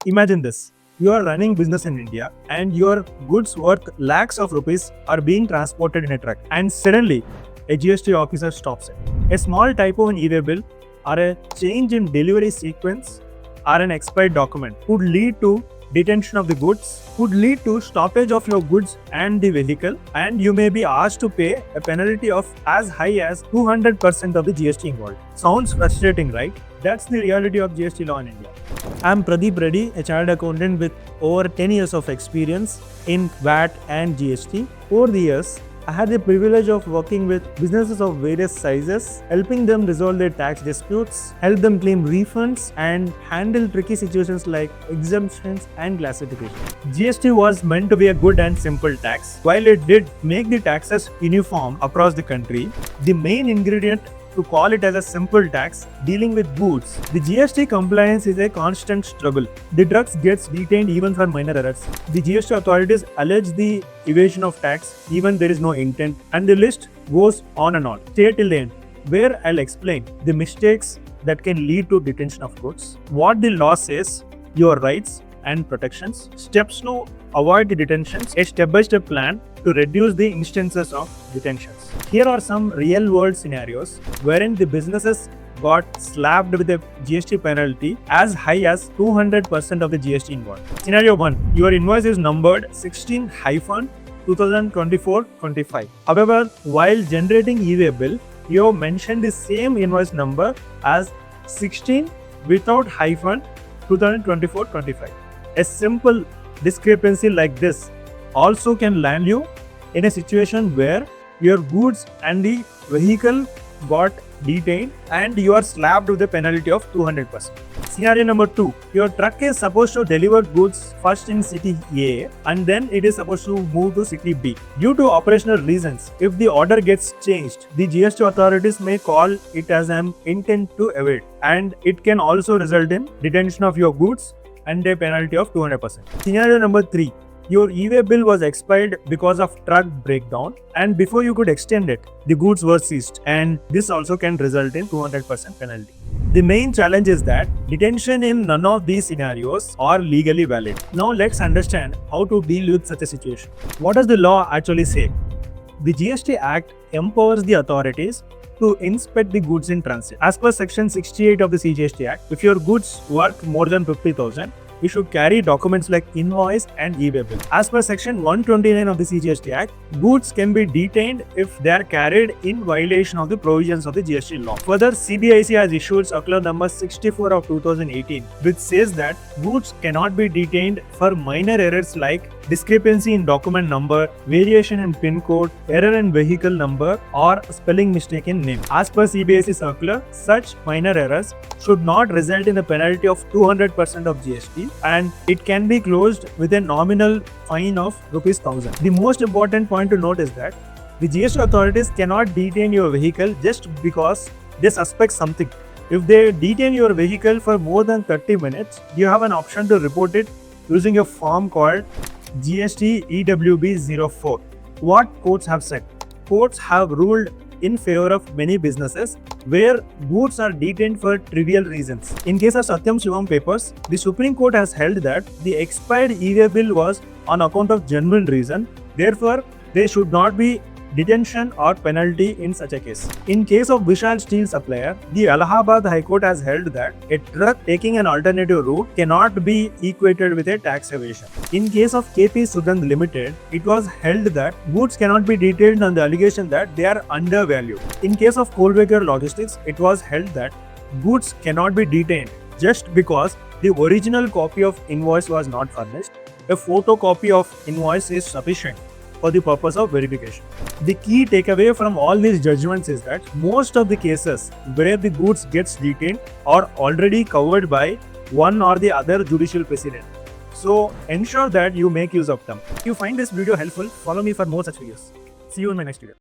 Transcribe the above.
Imagine this. You are running business in India and your goods worth lakhs of rupees are being transported in a truck, and suddenly a GST officer stops it. A small typo in e-way bill or a change in delivery sequence or an expired document could lead to detention of the goods, could lead to stoppage of your goods and the vehicle, and you may be asked to pay a penalty of as high as 200% of the GST involved. Sounds frustrating, right? That's the reality of GST law in India. I'm Pradeep Reddy, a chartered accountant with over 10 years of experience in VAT and GST. Over the years, I had the privilege of working with businesses of various sizes, helping them resolve their tax disputes, help them claim refunds, and handle tricky situations like exemptions and classification. GST was meant to be a good and simple tax. While it did make the taxes uniform across the country, the main ingredient to call it as a simple tax dealing with goods, the GST compliance is a constant struggle. The drugs gets detained even for minor errors. The GST authorities allege the evasion of tax even there is no intent, and the list goes on and on. Stay till the end, where I'll explain the mistakes that can lead to detention of goods, what the law says, your rights and protections, steps to avoid the detentions, a step-by-step plan to reduce the instances of detentions. Here are some real-world scenarios wherein the businesses got slapped with a GST penalty as high as 200% of the GST involved. Scenario 1. Your invoice is numbered 16-2024-25. However, while generating e-way bill, you have mentioned the same invoice number as 16 without hyphen 2024-25. A simple discrepancy like this also can land you in a situation where your goods and the vehicle got detained and you are slapped with a penalty of 200%. Scenario number 2. Your truck is supposed to deliver goods first in city A and then it is supposed to move to city B. Due to operational reasons, if the order gets changed, the GST authorities may call it as an intent to evade, and it can also result in detention of your goods and a penalty of 200%. Scenario number 3. Your e-way bill was expired because of truck breakdown, and before you could extend it, the goods were seized, and this also can result in 200% penalty. The main challenge is that detention in none of these scenarios are legally valid. Now let's understand how to deal with such a situation. What does the law actually say? The GST Act empowers the authorities to inspect the goods in transit. As per section 68 of the CGST Act, if your goods worth more than 50,000, you should carry documents like invoice and e-way bill. As per section 129 of the CGST Act, goods can be detained if they are carried in violation of the provisions of the GST law. Further, CBIC has issued Circular number 64 of 2018, which says that goods cannot be detained for minor errors like discrepancy in document number, variation in PIN code, error in vehicle number, or spelling mistake in name. As per CBIC Circular, such minor errors should not result in a penalty of 200% of GST, and it can be closed with a nominal fine of ₹1,000. The most important point to note is that the GST authorities cannot detain your vehicle just because they suspect something. If they detain your vehicle for more than 30 minutes, you have an option to report it using a form called GST EWB-04. What courts have said? Courts have ruled in favor of many businesses where goods are detained for trivial reasons. In case of Satyam Shivam papers, the Supreme Court has held that the expired e-way bill was on account of genuine reason. Therefore, there should not be detention or penalty in such a case. In case of Vishal Steel Supplier, the Allahabad High Court has held that a truck taking an alternative route cannot be equated with a tax evasion. In case of KP Sugandh Limited, it was held that goods cannot be detained on the allegation that they are undervalued. In case of Coalbaker Logistics, it was held that goods cannot be detained just because the original copy of invoice was not furnished. A photocopy of invoice is sufficient for the purpose of verification. The key takeaway from all these judgments is that most of the cases where the goods gets detained are already covered by one or the other judicial precedent. So ensure that you make use of them. If you find this video helpful, follow me for more such videos. See you in my next video.